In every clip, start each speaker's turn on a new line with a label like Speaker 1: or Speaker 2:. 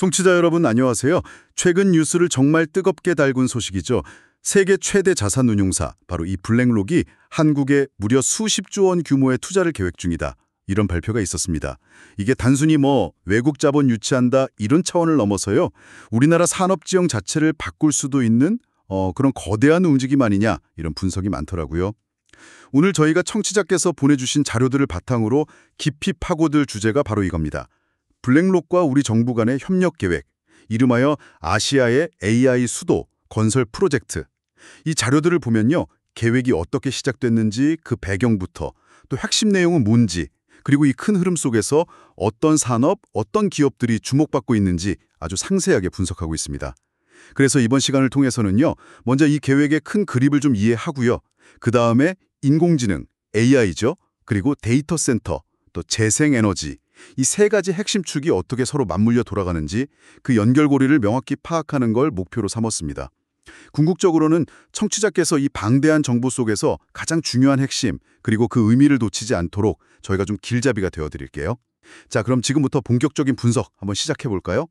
Speaker 1: 송취자 여러분 안녕하세요. 최근 뉴스를 정말 뜨겁게 달군 소식이죠. 세계 최대 자산운용사 바로 이 블랙록이 한국에 무려 수십조 원 규모의 투자를 계획 중이다. 이런 발표가 있었습니다. 이게 단순히 외국 자본 유치한다 이런 차원을 넘어서요. 우리나라 산업지형 자체를 바꿀 수도 있는 그런 거대한 움직임 아니냐 이런 분석이 많더라고요. 오늘 저희가 청취자께서 보내주신 자료들을 바탕으로 깊이 파고들 주제가 바로 이겁니다. 블랙록과 우리 정부 간의 협력 계획, 이름하여 아시아의 AI 수도 건설 프로젝트. 이 자료들을 보면요. 계획이 어떻게 시작됐는지 그 배경부터 또 핵심 내용은 뭔지 그리고 이 큰 흐름 속에서 어떤 산업, 어떤 기업들이 주목받고 있는지 아주 상세하게 분석하고 있습니다. 그래서 이번 시간을 통해서는요. 먼저 이 계획의 큰 그림을 좀 이해하고요. 그 다음에 인공지능, AI죠. 그리고 데이터 센터, 또 재생에너지 이 세 가지 핵심 축이 어떻게 서로 맞물려 돌아가는지 그 연결고리를 명확히 파악하는 걸 목표로 삼았습니다. 궁극적으로는 청취자께서 이 방대한 정보 속에서 가장 중요한 핵심 그리고 그 의미를 놓치지 않도록 저희가 좀 길잡이가 되어드릴게요. 자, 그럼 지금부터 본격적인 분석 한번 시작해볼까요?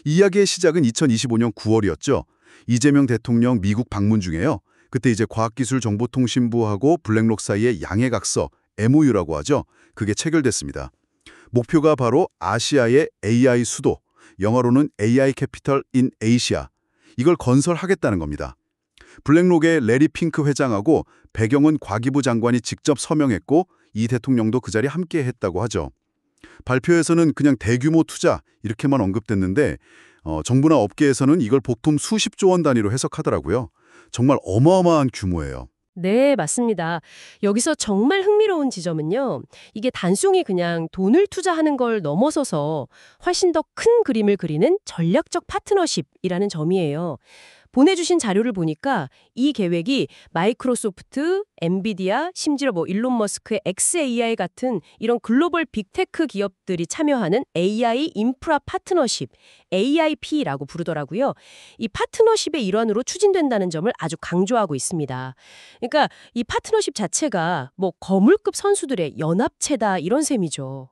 Speaker 1: 이 이야기의 시작은 2025년 9월이었죠. 이재명 대통령 미국 방문 중에요. 그때 이제 과학기술정보통신부하고 블랙록 사이의 양해각서, MOU라고 하죠. 그게 체결됐습니다. 목표가 바로 아시아의 AI 수도, 영어로는 AI 캐피털 인 에이시아, 이걸 건설하겠다는 겁니다. 블랙록의 레리 핑크 회장하고 배경은 과기부 장관이 직접 서명했고 이 대통령도 그 자리에 함께 했다고 하죠. 발표에서는 그냥 대규모 투자 이렇게만 언급됐는데 정부나 업계에서는 이걸 보통 수십조 원 단위로 해석하더라고요. 정말 어마어마한 규모예요.
Speaker 2: 네, 맞습니다. 여기서 정말 흥미로운 지점은요. 이게 단순히 그냥 돈을 투자하는 걸 넘어서서 훨씬 더 큰 그림을 그리는 전략적 파트너십이라는 점이에요. 보내주신 자료를 보니까 이 계획이 마이크로소프트, 엔비디아, 심지어 일론 머스크의 XAI 같은 이런 글로벌 빅테크 기업들이 참여하는 AI 인프라 파트너십, AIP라고 부르더라고요. 이 파트너십의 일환으로 추진된다는 점을 아주 강조하고 있습니다. 그러니까 이 파트너십 자체가 거물급 선수들의 연합체다 이런 셈이죠.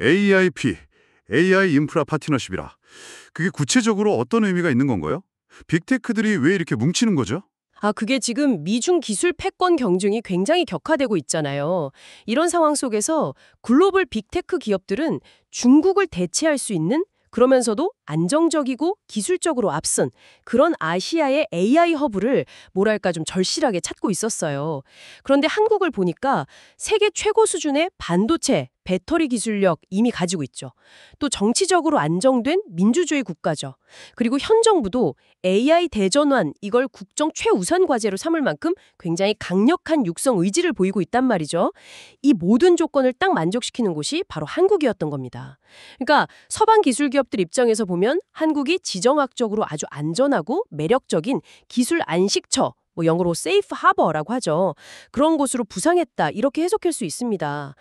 Speaker 1: AIP, AI 인프라 파트너십이라. 그게 구체적으로 어떤 의미가 있는 건가요? 빅테크들이 왜 이렇게 뭉치는 거죠?
Speaker 2: 그게 지금 미중 기술 패권 경쟁이 굉장히 격화되고 있잖아요. 이런 상황 속에서 글로벌 빅테크 기업들은 중국을 대체할 수 있는 그러면서도 안정적이고 기술적으로 앞선 그런 아시아의 AI 허브를 좀 절실하게 찾고 있었어요. 그런데 한국을 보니까 세계 최고 수준의 반도체, 배터리 기술력 이미 가지고 있죠. 또 정치적으로 안정된 민주주의 국가죠. 그리고 현 정부도 AI 대전환 이걸 국정 최우선 과제로 삼을 만큼 굉장히 강력한 육성 의지를 보이고 있단 말이죠. 이 모든 조건을 딱 만족시키는 곳이 바로 한국이었던 겁니다. 그러니까 서방 기술 기업들 입장에서 보면 한국이 지정학적으로 아주 안전하고 매력적인 기술 안식처, 영어로 세이프 하버라고 하죠. 그런 곳으로 부상했다 이렇게 해석할 수 있습니다.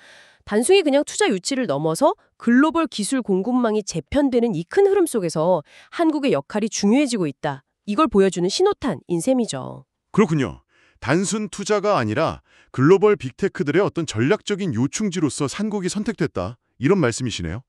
Speaker 2: 단순히 그냥 투자 유치를 넘어서 글로벌 기술 공급망이 재편되는 이 큰 흐름 속에서 한국의 역할이 중요해지고 있다. 이걸 보여주는 신호탄인 셈이죠.
Speaker 3: 그렇군요. 단순 투자가 아니라 글로벌 빅테크들의 어떤 전략적인 요충지로서 한국이 선택됐다. 이런 말씀이시네요.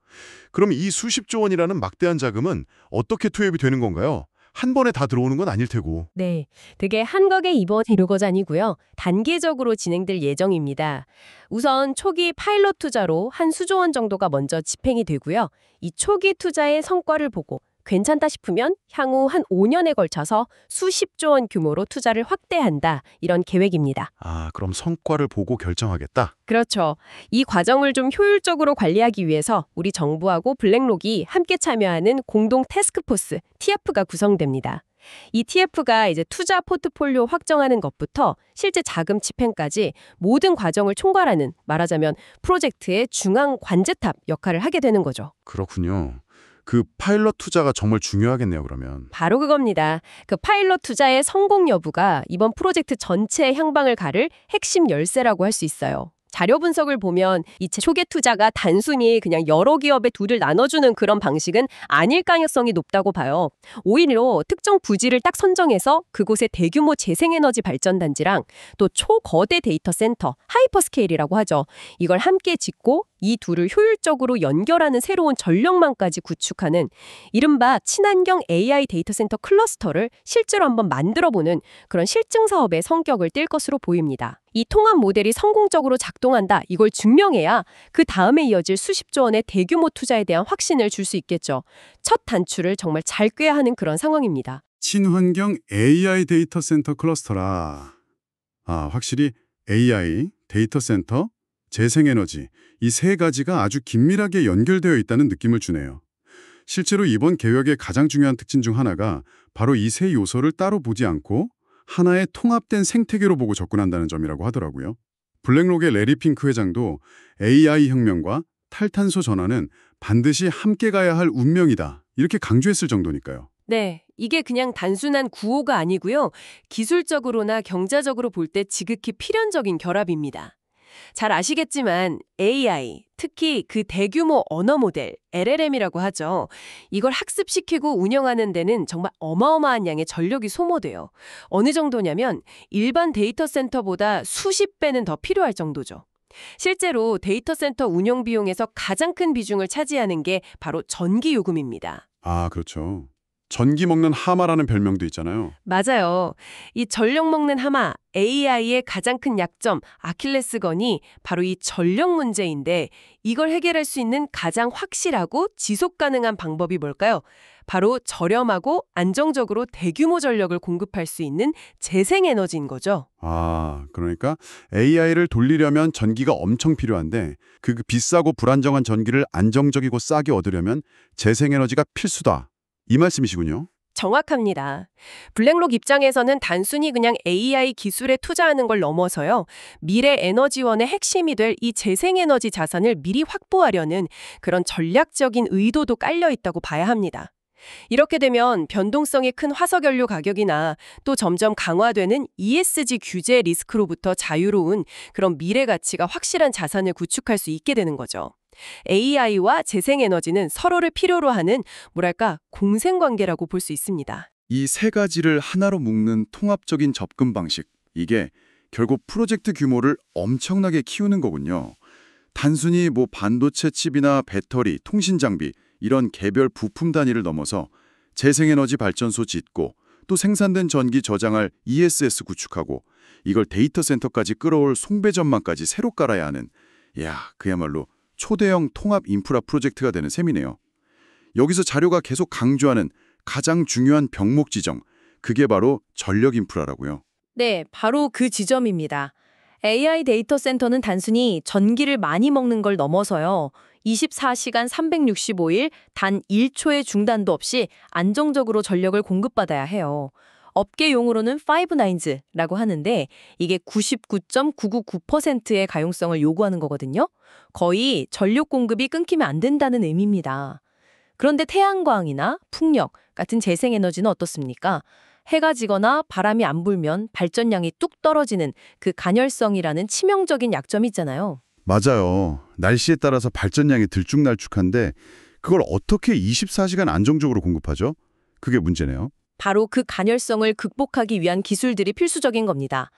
Speaker 3: 그럼 이 수십조 원이라는 막대한 자금은 어떻게 투입이 되는 건가요? 한 번에 다 들어오는 건 아닐 테고.
Speaker 2: 네, 되게 한국에 이번 이루고자 아니고요. 단계적으로 진행될 예정입니다. 우선 초기 파일럿 투자로 한 수조 원 정도가 먼저 집행이 되고요. 이 초기 투자의 성과를 보고 괜찮다 싶으면 향후 한 5년에 걸쳐서 수십조 원 규모로 투자를 확대한다. 이런 계획입니다.
Speaker 3: 그럼 성과를 보고 결정하겠다?
Speaker 2: 그렇죠. 이 과정을 좀 효율적으로 관리하기 위해서 우리 정부하고 블랙록이 함께 참여하는 공동 태스크포스 TF가 구성됩니다. 이 TF가 이제 투자 포트폴리오 확정하는 것부터 실제 자금 집행까지 모든 과정을 총괄하는 말하자면 프로젝트의 중앙 관제탑 역할을 하게 되는 거죠.
Speaker 3: 그렇군요. 그 파일럿 투자가 정말 중요하겠네요, 그러면.
Speaker 2: 바로 그겁니다. 그 파일럿 투자의 성공 여부가 이번 프로젝트 전체의 향방을 가를 핵심 열쇠라고 할 수 있어요. 자료 분석을 보면 이 초기 투자가 단순히 그냥 여러 기업에 둘을 나눠주는 그런 방식은 아닐 가능성이 높다고 봐요. 오히려 특정 부지를 딱 선정해서 그곳에 대규모 재생에너지 발전단지랑 또 초거대 데이터 센터, 하이퍼스케일이라고 하죠. 이걸 함께 짓고 이 둘을 효율적으로 연결하는 새로운 전력망까지 구축하는 이른바 친환경 AI 데이터 센터 클러스터를 실제로 한번 만들어보는 그런 실증 사업의 성격을 띨 것으로 보입니다. 이 통합 모델이 성공적으로 작동한다, 이걸 증명해야 그 다음에 이어질 수십조 원의 대규모 투자에 대한 확신을 줄 수 있겠죠. 첫 단추를 정말 잘 꿰야 하는 그런 상황입니다.
Speaker 4: 친환경 AI 데이터 센터 클러스터라. 확실히 AI, 데이터 센터, 재생에너지 이 세 가지가 아주 긴밀하게 연결되어 있다는 느낌을 주네요. 실제로 이번 계획의 가장 중요한 특징 중 하나가 바로 이 세 요소를 따로 보지 않고 하나의 통합된 생태계로 보고 접근한다는 점이라고 하더라고요. 블랙록의 레리 핑크 회장도 AI 혁명과 탈탄소 전환은 반드시 함께 가야 할 운명이다, 이렇게 강조했을 정도니까요.
Speaker 2: 네, 이게 그냥 단순한 구호가 아니고요. 기술적으로나 경제적으로 볼 때 지극히 필연적인 결합입니다. 잘 아시겠지만 AI, 특히 그 대규모 언어 모델, LLM이라고 하죠. 이걸 학습시키고 운영하는 데는 정말 어마어마한 양의 전력이 소모돼요. 어느 정도냐면 일반 데이터 센터보다 수십 배는 더 필요할 정도죠. 실제로 데이터 센터 운영 비용에서 가장 큰 비중을 차지하는 게 바로 전기 요금입니다.
Speaker 4: 그렇죠. 전기 먹는 하마라는 별명도 있잖아요.
Speaker 2: 맞아요. 이 전력 먹는 하마, AI의 가장 큰 약점, 아킬레스건이 바로 이 전력 문제인데 이걸 해결할 수 있는 가장 확실하고 지속 가능한 방법이 뭘까요? 바로 저렴하고 안정적으로 대규모 전력을 공급할 수 있는 재생에너지인 거죠.
Speaker 4: 그러니까 AI를 돌리려면 전기가 엄청 필요한데 그 비싸고 불안정한 전기를 안정적이고 싸게 얻으려면 재생에너지가 필수다, 이 말씀이시군요.
Speaker 2: 정확합니다. 블랙록 입장에서는 단순히 그냥 AI 기술에 투자하는 걸 넘어서요. 미래 에너지원의 핵심이 될 이 재생에너지 자산을 미리 확보하려는 그런 전략적인 의도도 깔려 있다고 봐야 합니다. 이렇게 되면 변동성이 큰 화석연료 가격이나 또 점점 강화되는 ESG 규제 리스크로부터 자유로운 그런 미래 가치가 확실한 자산을 구축할 수 있게 되는 거죠. AI와 재생에너지는 서로를 필요로 하는 공생관계라고 볼 수 있습니다.
Speaker 4: 이 세 가지를 하나로 묶는 통합적인 접근 방식, 이게 결국 프로젝트 규모를 엄청나게 키우는 거군요. 단순히 반도체 칩이나 배터리, 통신 장비 이런 개별 부품 단위를 넘어서 재생에너지 발전소 짓고 또 생산된 전기 저장할 ESS 구축하고 이걸 데이터 센터까지 끌어올 송배 전망까지 새로 깔아야 하는, 그야말로 초대형 통합 인프라 프로젝트가 되는 셈이네요. 여기서 자료가 계속 강조하는 가장 중요한 병목 지정, 그게 바로 전력 인프라라고요.
Speaker 5: 네, 바로 그 지점입니다. AI 데이터 센터는 단순히 전기를 많이 먹는 걸 넘어서요. 24시간 365일 단 1초의 중단도 없이 안정적으로 전력을 공급받아야 해요. 업계 용어로는 5-9s라고 하는데 이게 99.999%의 가용성을 요구하는 거거든요. 거의 전력 공급이 끊기면 안 된다는 의미입니다. 그런데 태양광이나 풍력 같은 재생에너지는 어떻습니까? 해가 지거나 바람이 안 불면 발전량이 뚝 떨어지는 그 간헐성이라는 치명적인 약점이 있잖아요.
Speaker 4: 맞아요. 날씨에 따라서 발전량이 들쭉날쭉한데 그걸 어떻게 24시간 안정적으로 공급하죠? 그게 문제네요.
Speaker 5: 바로 그 간헐성을 극복하기 위한 기술들이 필수적인 겁니다.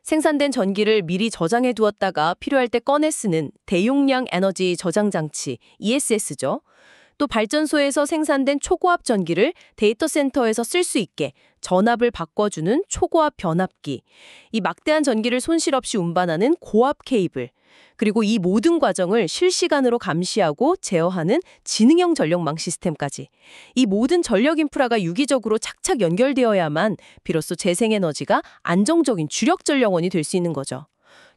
Speaker 5: 생산된 전기를 미리 저장해 두었다가 필요할 때 꺼내 쓰는 대용량 에너지 저장 장치, ESS죠. 또 발전소에서 생산된 초고압 전기를 데이터 센터에서 쓸 수 있게 전압을 바꿔주는 초고압 변압기, 이 막대한 전기를 손실 없이 운반하는 고압 케이블, 그리고 이 모든 과정을 실시간으로 감시하고 제어하는 지능형 전력망 시스템까지. 이 모든 전력 인프라가 유기적으로 착착 연결되어야만 비로소 재생에너지가 안정적인 주력 전력원이 될 수 있는 거죠.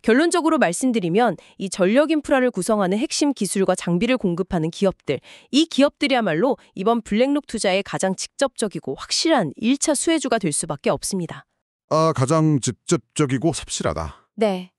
Speaker 5: 결론적으로 말씀드리면 이 전력 인프라를 구성하는 핵심 기술과 장비를 공급하는 기업들, 이 기업들이야말로 이번 블랙록 투자의 가장 직접적이고 확실한 1차 수혜주가 될 수밖에 없습니다.
Speaker 3: 가장 직접적이고 삽실하다.
Speaker 2: 네.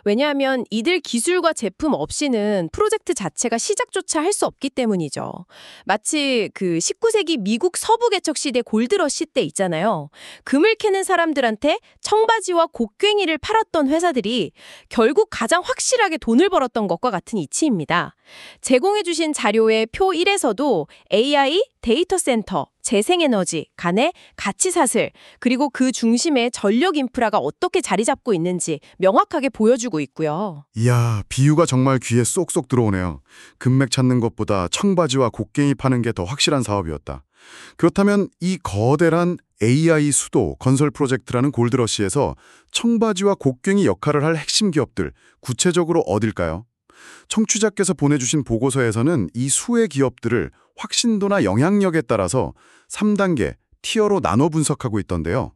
Speaker 2: 왜냐하면 이들 기술과 제품 없이는 프로젝트 자체가 시작조차 할 수 없기 때문이죠. 마치 그 19세기 미국 서부 개척 시대 골드러시 때 있잖아요. 금을 캐는 사람들한테 청바지와 곡괭이를 팔았던 회사들이 결국 가장 확실하게 돈을 벌었던 것과 같은 이치입니다. 제공해주신 자료의 표 1에서도 AI, 데이터 센터,
Speaker 5: 재생에너지, 간의 가치사슬, 그리고 그 중심에 전력 인프라가 어떻게 자리 잡고 있는지 명확하게 보여주고 있고요.
Speaker 1: 이야, 비유가 정말 귀에 쏙쏙 들어오네요. 금맥 찾는 것보다 청바지와 곡괭이 파는 게 더 확실한 사업이었다. 그렇다면 이 거대한 AI 수도 건설 프로젝트라는 골드러시에서 청바지와 곡괭이 역할을 할 핵심 기업들, 구체적으로 어딜까요? 청취자께서 보내주신 보고서에서는 이 수의 기업들을 확신도나 영향력에 따라서 3단계, 티어로 나눠 분석하고 있던데요.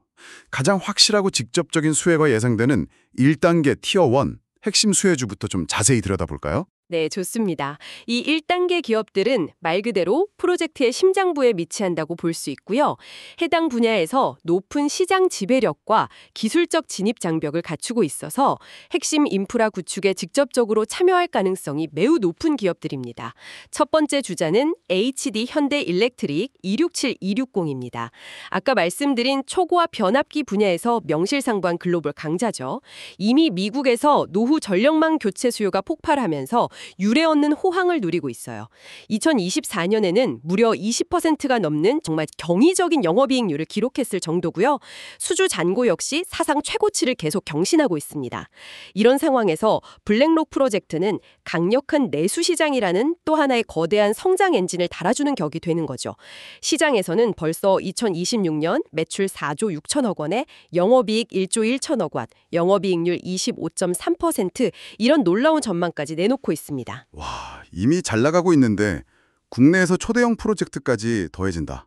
Speaker 1: 가장 확실하고 직접적인 수혜가 예상되는 1단계 티어 1, 핵심 수혜주부터 좀 자세히 들여다볼까요?
Speaker 2: 네, 좋습니다. 이 1단계 기업들은 말 그대로 프로젝트의 심장부에 위치한다고 볼 수 있고요. 해당 분야에서 높은 시장 지배력과 기술적 진입 장벽을 갖추고 있어서 핵심 인프라 구축에 직접적으로 참여할 가능성이 매우 높은 기업들입니다. 첫 번째 주자는 HD 현대일렉트릭 267260입니다. 아까 말씀드린 초고압 변압기 분야에서 명실상부한 글로벌 강자죠. 이미 미국에서 노후 전력망 교체 수요가 폭발하면서 유례없는 호황을 누리고 있어요. 2024년에는 무려 20%가 넘는 정말 경이적인 영업이익률을 기록했을 정도고요. 수주 잔고 역시 사상 최고치를 계속 경신하고 있습니다. 이런 상황에서 블랙록 프로젝트는 강력한 내수 시장이라는 또 하나의 거대한 성장 엔진을 달아주는 격이 되는 거죠. 시장에서는 벌써 2026년 매출 4조 6천억 원에 영업이익 1조 1천억 원, 영업이익률 25.3% 이런 놀라운 전망까지 내놓고 있습니다.
Speaker 1: 와, 이미 잘 나가고 있는데 국내에서 초대형 프로젝트까지 더해진다.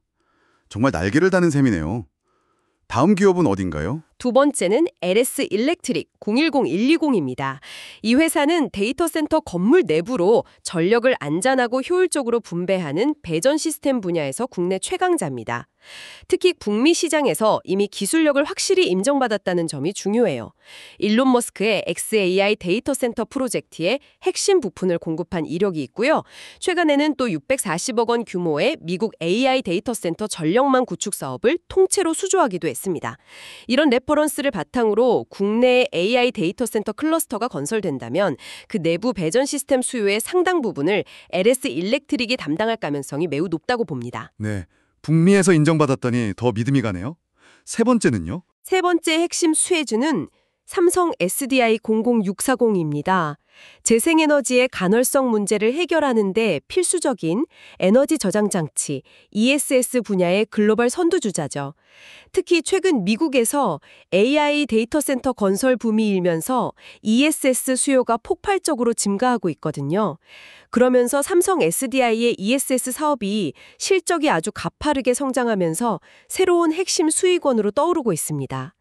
Speaker 1: 정말 날개를 다는 셈이네요. 다음 기업은 어딘가요?
Speaker 2: 두 번째는 LS 일렉트릭 010120입니다. 이 회사는 데이터 센터 건물 내부로 전력을 안전하고 효율적으로 분배하는 배전 시스템 분야에서 국내 최강자입니다. 특히 북미 시장에서 이미 기술력을 확실히 인정받았다는 점이 중요해요. 일론 머스크의 XAI 데이터 센터 프로젝트에 핵심 부품을 공급한 이력이 있고요. 최근에는 또 640억 원 규모의 미국 AI 데이터 센터 전력망 구축 사업을 통째로 수주하기도 했습니다. 이런 레퍼런스를 바탕으로 국내 AI 데이터 센터 클러스터가 건설된다면 그 내부 배전 시스템 수요의 상당 부분을 LS 일렉트릭이 담당할 가능성이 매우 높다고 봅니다.
Speaker 1: 네, 북미에서 인정받았더니 더 믿음이 가네요. 세 번째는요?
Speaker 2: 세 번째 핵심 수혜주는 삼성 SDI 00640입니다. 재생에너지의 간헐성 문제를 해결하는 데 필수적인 에너지 저장 장치 ESS 분야의 글로벌 선두주자죠. 특히 최근 미국에서 AI 데이터 센터 건설 붐이 일면서 ESS 수요가 폭발적으로 증가하고 있거든요. 그러면서 삼성 SDI의 ESS 사업이 실적이 아주 가파르게 성장하면서 새로운 핵심 수익원으로 떠오르고 있습니다.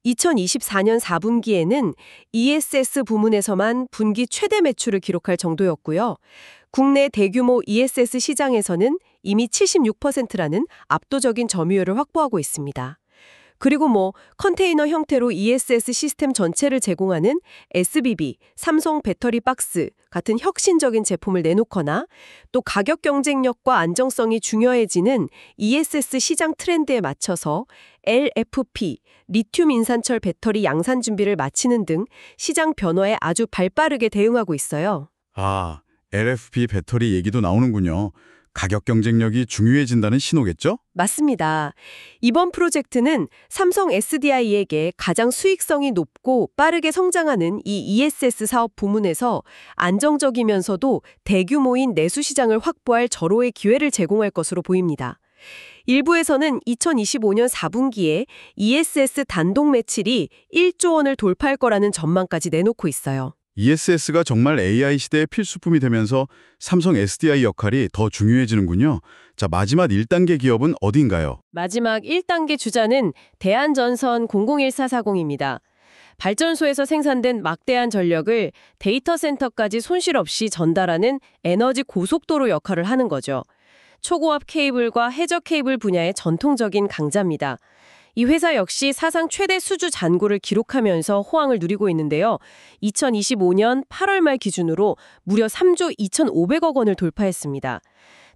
Speaker 2: 2024년 4분기에는 ESS 부문에서만 분기 최대 매출을 기록할 정도였고요. 국내 대규모 ESS 시장에서는 이미 76%라는 압도적인 점유율을 확보하고 있습니다. 그리고 컨테이너 형태로 ESS 시스템 전체를 제공하는 SBB, 삼성 배터리 박스 같은 혁신적인 제품을 내놓거나 또 가격 경쟁력과 안정성이 중요해지는 ESS 시장 트렌드에 맞춰서 LFP, 리튬 인산철 배터리 양산 준비를 마치는 등 시장 변화에 아주 발빠르게 대응하고 있어요.
Speaker 4: 아, LFP 배터리 얘기도 나오는군요. 가격 경쟁력이 중요해진다는 신호겠죠?
Speaker 2: 맞습니다. 이번 프로젝트는 삼성 SDI에게 가장 수익성이 높고 빠르게 성장하는 이 ESS 사업 부문에서 안정적이면서도 대규모인 내수 시장을 확보할 절호의 기회를 제공할 것으로 보입니다. 일부에서는 2025년 4분기에 ESS 단독 매출이 1조 원을 돌파할 거라는 전망까지 내놓고 있어요.
Speaker 4: ESS가 정말 AI 시대의 필수품이 되면서 삼성 SDI 역할이 더 중요해지는군요. 자, 마지막 1단계 기업은 어디인가요?
Speaker 2: 마지막 1단계 주자는 대한전선 001440입니다. 발전소에서 생산된 막대한 전력을 데이터 센터까지 손실 없이 전달하는 에너지 고속도로 역할을 하는 거죠. 초고압 케이블과 해저 케이블 분야의 전통적인 강자입니다. 이 회사 역시 사상 최대 수주 잔고를 기록하면서 호황을 누리고 있는데요. 2025년 8월 말 기준으로 무려 3조 2,500억 원을 돌파했습니다.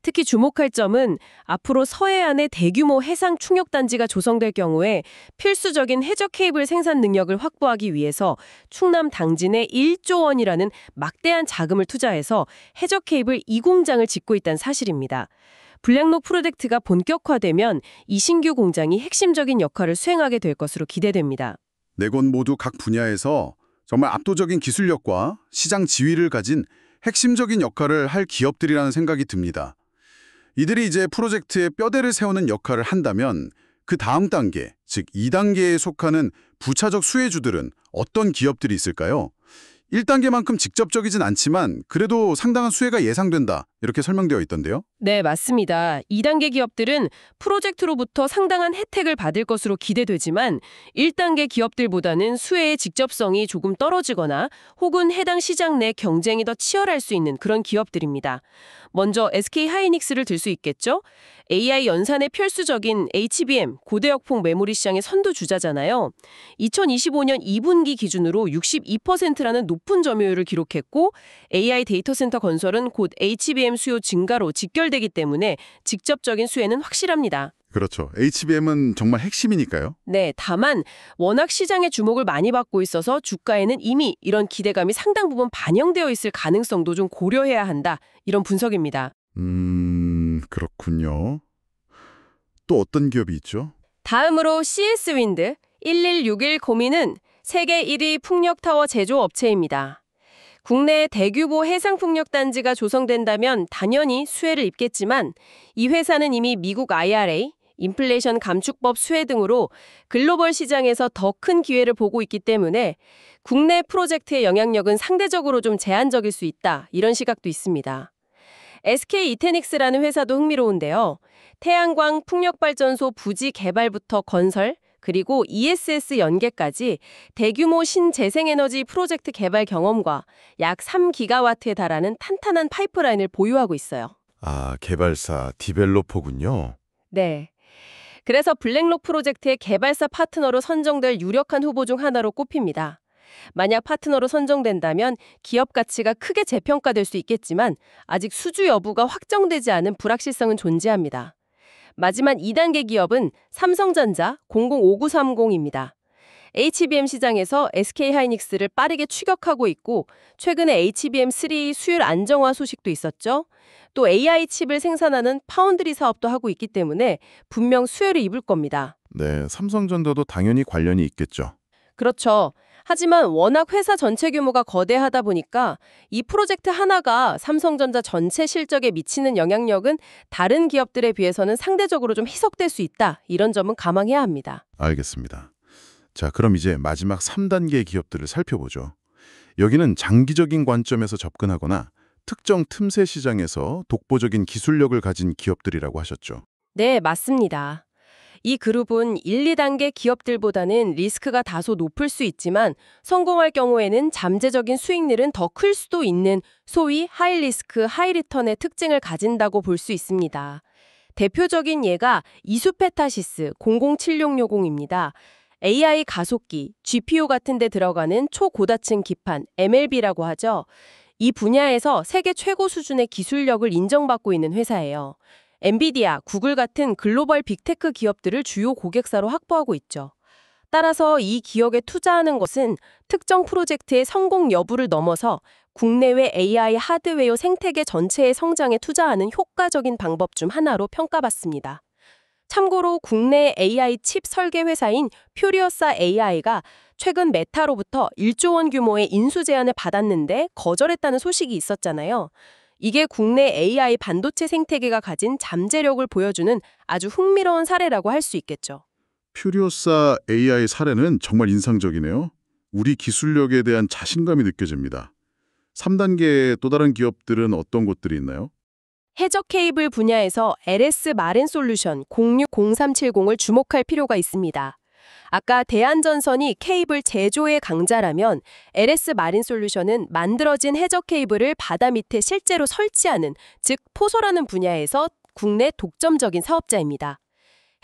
Speaker 2: 특히 주목할 점은 앞으로 서해안에 대규모 해상 충역단지가 조성될 경우에 필수적인 해저 케이블 생산 능력을 확보하기 위해서 충남 당진에 1조 원이라는 막대한 자금을 투자해서 해저 케이블 2공장을 짓고 있다는 사실입니다. 블랙록 프로젝트가 본격화되면 이 신규 공장이 핵심적인 역할을 수행하게 될 것으로 기대됩니다.
Speaker 1: 네 곳 모두 각 분야에서 정말 압도적인 기술력과 시장 지위를 가진 핵심적인 역할을 할 기업들이라는 생각이 듭니다. 이들이 이제 프로젝트의 뼈대를 세우는 역할을 한다면 그 다음 단계, 즉 2단계에 속하는 부차적 수혜주들은 어떤 기업들이 있을까요? 1단계만큼 직접적이진 않지만 그래도 상당한 수혜가 예상된다, 이렇게 설명되어 있던데요.
Speaker 2: 네, 맞습니다. 2단계 기업들은 프로젝트로부터 상당한 혜택을 받을 것으로 기대되지만 1단계 기업들보다는 수혜의 직접성이 조금 떨어지거나 혹은 해당 시장 내 경쟁이 더 치열할 수 있는 그런 기업들입니다. 먼저 SK하이닉스를 들 수 있겠죠? AI 연산의 필수적인 HBM, 고대역폭 메모리 시장의 선두주자잖아요. 2025년 2분기 기준으로 62%라는 높은 점유율을 기록했고 AI 데이터 센터 건설은 곧 HBM 수요 증가로 직결되기 때문에 직접적인 수혜는 확실합니다.
Speaker 1: 그렇죠. HBM은 정말 핵심이니까요.
Speaker 2: 네, 다만 워낙 시장의 주목을 많이 받고 있어서 주가에는 이미 이런 기대감이 상당 부분 반영되어 있을 가능성도 좀 고려해야 한다, 이런 분석입니다.
Speaker 1: 그렇군요. 또 어떤 기업이 있죠?
Speaker 2: 다음으로 CS윈드 1161 고민은 세계 1위 풍력타워 제조업체입니다. 국내 대규모 해상풍력단지가 조성된다면 당연히 수혜를 입겠지만 이 회사는 이미 미국 IRA, 인플레이션 감축법 수혜 등으로 글로벌 시장에서 더 큰 기회를 보고 있기 때문에 국내 프로젝트의 영향력은 상대적으로 좀 제한적일 수 있다, 이런 시각도 있습니다. SK 이테닉스라는 회사도 흥미로운데요. 태양광 풍력발전소 부지 개발부터 건설, 그리고 ESS 연계까지 대규모 신재생에너지 프로젝트 개발 경험과 약 3기가와트에 달하는 탄탄한 파이프라인을 보유하고 있어요.
Speaker 3: 아, 개발사, 디벨로퍼군요.
Speaker 2: 네. 그래서 블랙록 프로젝트의 개발사 파트너로 선정될 유력한 후보 중 하나로 꼽힙니다. 만약 파트너로 선정된다면 기업 가치가 크게 재평가될 수 있겠지만 아직 수주 여부가 확정되지 않은 불확실성은 존재합니다. 마지막 2단계 기업은 삼성전자 005930입니다. HBM 시장에서 SK하이닉스를 빠르게 추격하고 있고 최근에 HBM3 수율 안정화 소식도 있었죠. 또 AI 칩을 생산하는 파운드리 사업도 하고 있기 때문에 분명 수혜를 입을 겁니다.
Speaker 3: 네, 삼성전자도 당연히 관련이 있겠죠.
Speaker 2: 그렇죠. 하지만 워낙 회사 전체 규모가 거대하다 보니까 이 프로젝트 하나가 삼성전자 전체 실적에 미치는 영향력은 다른 기업들에 비해서는 상대적으로 좀 희석될 수 있다, 이런 점은 감안해야 합니다.
Speaker 3: 알겠습니다. 자, 그럼 이제 마지막 3단계 기업들을 살펴보죠. 여기는 장기적인 관점에서 접근하거나 특정 틈새 시장에서 독보적인 기술력을 가진 기업들이라고 하셨죠.
Speaker 2: 네, 맞습니다. 이 그룹은 1, 2단계 기업들보다는 리스크가 다소 높을 수 있지만 성공할 경우에는 잠재적인 수익률은 더 클 수도 있는 소위 하이리스크, 하이리턴의 특징을 가진다고 볼 수 있습니다. 대표적인 예가 이수페타시스 007660입니다. AI 가속기, GPU 같은 데 들어가는 초고다층 기판, MLB라고 하죠. 이 분야에서 세계 최고 수준의 기술력을 인정받고 있는 회사예요. 엔비디아, 구글 같은 글로벌 빅테크 기업들을 주요 고객사로 확보하고 있죠. 따라서 이 기업에 투자하는 것은 특정 프로젝트의 성공 여부를 넘어서 국내외 AI 하드웨어 생태계 전체의 성장에 투자하는 효과적인 방법 중 하나로 평가받습니다. 참고로 국내 AI 칩 설계 회사인 퓨리어사 AI가 최근 메타로부터 1조 원 규모의 인수 제안을 받았는데 거절했다는 소식이 있었잖아요. 이게 국내 AI 반도체 생태계가 가진 잠재력을 보여주는 아주 흥미로운 사례라고 할 수 있겠죠.
Speaker 1: 퓨리오사 AI 사례는 정말 인상적이네요. 우리 기술력에 대한 자신감이 느껴집니다. 3단계의 또 다른 기업들은 어떤 곳들이 있나요?
Speaker 2: 해적 케이블 분야에서 LS 마렌 솔루션 060370을 주목할 필요가 있습니다. 아까 대한전선이 케이블 제조의 강자라면 LS 마린 솔루션은 만들어진 해적 케이블을 바다 밑에 실제로 설치하는, 즉 포설하는 분야에서 국내 독점적인 사업자입니다.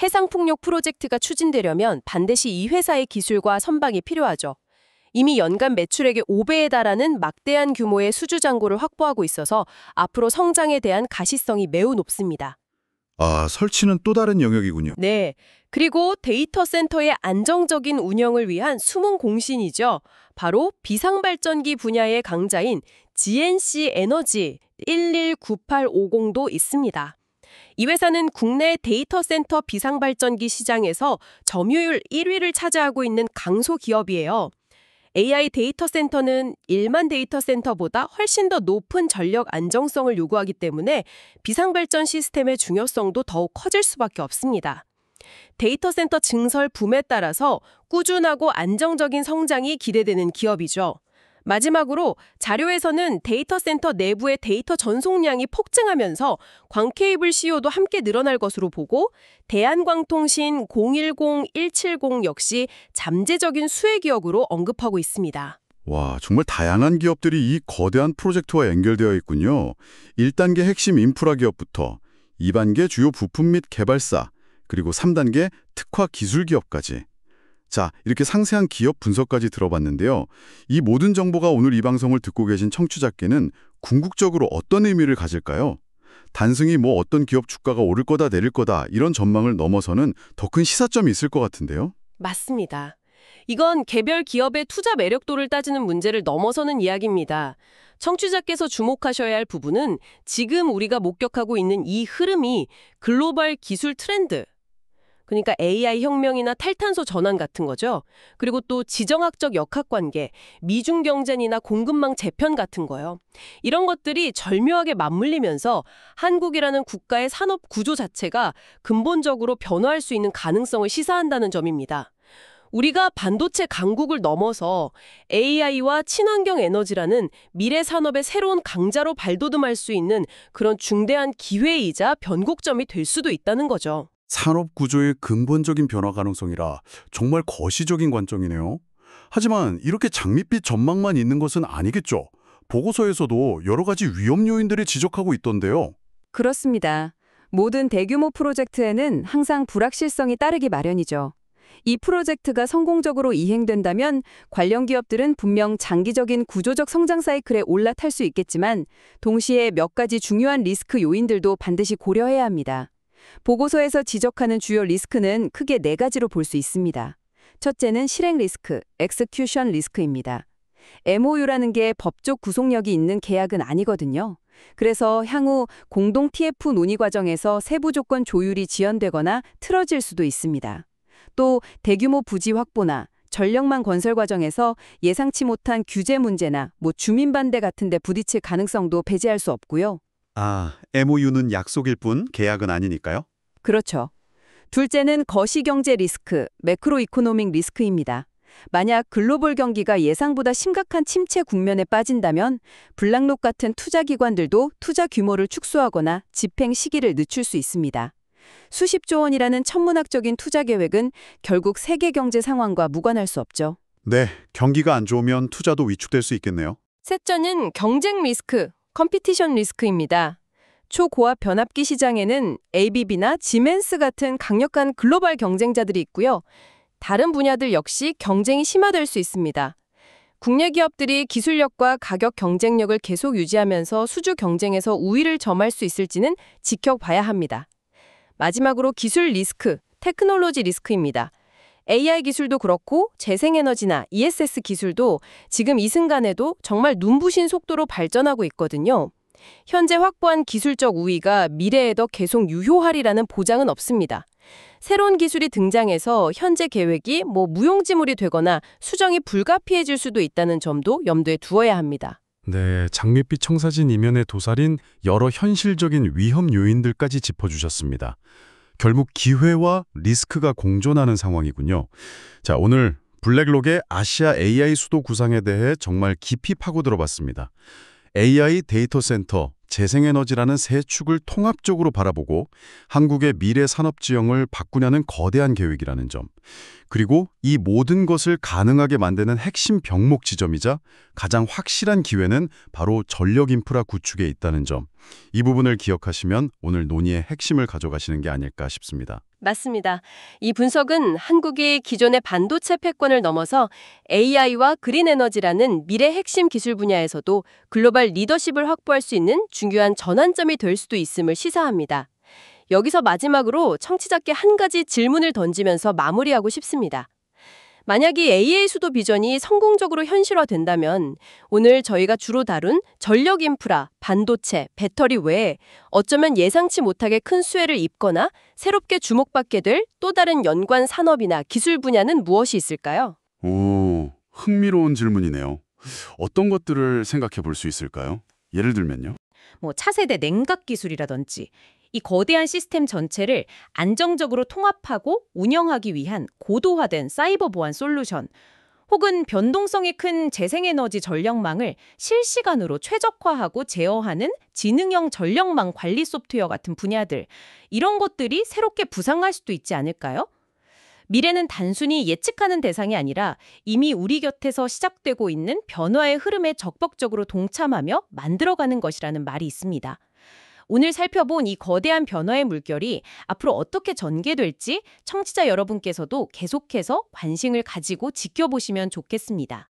Speaker 2: 해상풍력 프로젝트가 추진되려면 반드시 이 회사의 기술과 선박이 필요하죠. 이미 연간 매출액의 5배에 달하는 막대한 규모의 수주 잔고를 확보하고 있어서 앞으로 성장에 대한 가시성이 매우 높습니다.
Speaker 1: 아, 설치는 또 다른 영역이군요.
Speaker 2: 네. 그리고 데이터 센터의 안정적인 운영을 위한 숨은 공신이죠. 바로 비상발전기 분야의 강자인 GNC 에너지 119850도 있습니다. 이 회사는 국내 데이터 센터 비상발전기 시장에서 점유율 1위를 차지하고 있는 강소 기업이에요. AI 데이터 센터는 일반 데이터 센터보다 훨씬 더 높은 전력 안정성을 요구하기 때문에 비상발전 시스템의 중요성도 더욱 커질 수밖에 없습니다. 데이터 센터 증설 붐에 따라서 꾸준하고 안정적인 성장이 기대되는 기업이죠. 마지막으로 자료에서는 데이터 센터 내부의 데이터 전송량이 폭증하면서 광케이블 수요도 함께 늘어날 것으로 보고 대한광통신 010-170 역시 잠재적인 수혜 기업으로 언급하고 있습니다.
Speaker 1: 와, 정말 다양한 기업들이 이 거대한 프로젝트와 연결되어 있군요. 1단계 핵심 인프라 기업부터 2단계 주요 부품 및 개발사, 그리고 3단계 특화 기술 기업까지. 자, 이렇게 상세한 기업 분석까지 들어봤는데요. 이 모든 정보가 오늘 이 방송을 듣고 계신 청취자께는 궁극적으로 어떤 의미를 가질까요? 단순히 뭐 어떤 기업 주가가 오를 거다 내릴 거다 이런 전망을 넘어서는 더 큰 시사점이 있을 것 같은데요.
Speaker 2: 맞습니다. 이건 개별 기업의 투자 매력도를 따지는 문제를 넘어서는 이야기입니다. 청취자께서 주목하셔야 할 부분은 지금 우리가 목격하고 있는 이 흐름이 글로벌 기술 트렌드, 그러니까 AI 혁명이나 탈탄소 전환 같은 거죠. 그리고 또 지정학적 역학관계, 미중 경쟁이나 공급망 재편 같은 거요. 이런 것들이 절묘하게 맞물리면서 한국이라는 국가의 산업 구조 자체가 근본적으로 변화할 수 있는 가능성을 시사한다는 점입니다. 우리가 반도체 강국을 넘어서 AI와 친환경 에너지라는 미래 산업의 새로운 강자로 발돋움할 수 있는 그런 중대한 기회이자 변곡점이 될 수도 있다는 거죠.
Speaker 1: 산업 구조의 근본적인 변화 가능성이라 정말 거시적인 관점이네요. 하지만 이렇게 장밋빛 전망만 있는 것은 아니겠죠. 보고서에서도 여러 가지 위험 요인들을 지적하고 있던데요.
Speaker 6: 그렇습니다. 모든 대규모 프로젝트에는 항상 불확실성이 따르기 마련이죠. 이 프로젝트가 성공적으로 이행된다면 관련 기업들은 분명 장기적인 구조적 성장 사이클에 올라탈 수 있겠지만 동시에 몇 가지 중요한 리스크 요인들도 반드시 고려해야 합니다. 보고서에서 지적하는 주요 리스크는 크게 4가지로 볼 수 있습니다. 첫째는 실행 리스크, execution 리스크입니다. MOU라는 게 법적 구속력이 있는 계약은 아니거든요. 그래서 향후 공동 TF 논의 과정에서 세부 조건 조율이 지연되거나 틀어질 수도 있습니다. 또 대규모 부지 확보나 전력망 건설 과정에서 예상치 못한 규제 문제나 주민 반대 같은 데 부딪힐 가능성도 배제할 수 없고요.
Speaker 1: MOU는 약속일 뿐 계약은 아니니까요?
Speaker 6: 그렇죠. 둘째는 거시경제 리스크, 매크로 이코노믹 리스크입니다. 만약 글로벌 경기가 예상보다 심각한 침체 국면에 빠진다면 블락록 같은 투자기관들도 투자 규모를 축소하거나 집행 시기를 늦출 수 있습니다. 수십조 원이라는 천문학적인 투자 계획은 결국 세계 경제 상황과 무관할 수 없죠.
Speaker 1: 네, 경기가 안 좋으면 투자도 위축될 수 있겠네요.
Speaker 2: 셋째는 경쟁 리스크, 컴피티션 리스크입니다. 초고압 변압기 시장에는 ABB나 지멘스 같은 강력한 글로벌 경쟁자들이 있고요. 다른 분야들 역시 경쟁이 심화될 수 있습니다. 국내 기업들이 기술력과 가격 경쟁력을 계속 유지하면서 수주 경쟁에서 우위를 점할 수 있을지는 지켜봐야 합니다. 마지막으로 기술 리스크, 테크놀로지 리스크입니다. AI 기술도 그렇고 재생에너지나 ESS 기술도 지금 이 순간에도 정말 눈부신 속도로 발전하고 있거든요. 현재 확보한 기술적 우위가 미래에도 계속 유효하리라는 보장은 없습니다. 새로운 기술이 등장해서 현재 계획이 무용지물이 되거나 수정이 불가피해질 수도 있다는 점도 염두에 두어야 합니다.
Speaker 7: 네, 장밋빛 청사진 이면에 도사린 여러 현실적인 위험 요인들까지 짚어주셨습니다. 결국 기회와 리스크가 공존하는 상황이군요. 자, 오늘 블랙록의 아시아 AI 수도 구상에 대해 정말 깊이 파고들어봤습니다. AI 데이터 센터, 재생에너지라는 세 축을 통합적으로 바라보고 한국의 미래 산업 지형을 바꾸려는 거대한 계획이라는 점, 그리고 이 모든 것을 가능하게 만드는 핵심 병목 지점이자 가장 확실한 기회는 바로 전력 인프라 구축에 있다는 점, 이 부분을 기억하시면 오늘 논의의 핵심을 가져가시는 게 아닐까 싶습니다.
Speaker 2: 맞습니다. 이 분석은 한국이 기존의 반도체 패권을 넘어서 AI와 그린 에너지라는 미래 핵심 기술 분야에서도 글로벌 리더십을 확보할 수 있는 중요한 전환점이 될 수도 있음을 시사합니다. 여기서 마지막으로 청취자께 한 가지 질문을 던지면서 마무리하고 싶습니다. 만약 이 AI 수도 비전이 성공적으로 현실화된다면 오늘 저희가 주로 다룬 전력 인프라, 반도체, 배터리 외에 어쩌면 예상치 못하게 큰 수혜를 입거나 새롭게 주목받게 될 또 다른 연관 산업이나 기술 분야는 무엇이 있을까요?
Speaker 4: 오, 흥미로운 질문이네요. 어떤 것들을 생각해 볼 수 있을까요? 예를 들면요.
Speaker 5: 뭐 차세대 냉각 기술이라든지 이 거대한 시스템 전체를 안정적으로 통합하고 운영하기 위한 고도화된 사이버 보안 솔루션, 혹은 변동성이 큰 재생에너지 전력망을 실시간으로 최적화하고 제어하는 지능형 전력망 관리 소프트웨어 같은 분야들, 이런 것들이 새롭게 부상할 수도 있지 않을까요? 미래는 단순히 예측하는 대상이 아니라 이미 우리 곁에서 시작되고 있는 변화의 흐름에 적극적으로 동참하며 만들어가는 것이라는 말이 있습니다. 오늘 살펴본 이 거대한 변화의 물결이 앞으로 어떻게 전개될지 청취자 여러분께서도 계속해서 관심을 가지고 지켜보시면 좋겠습니다.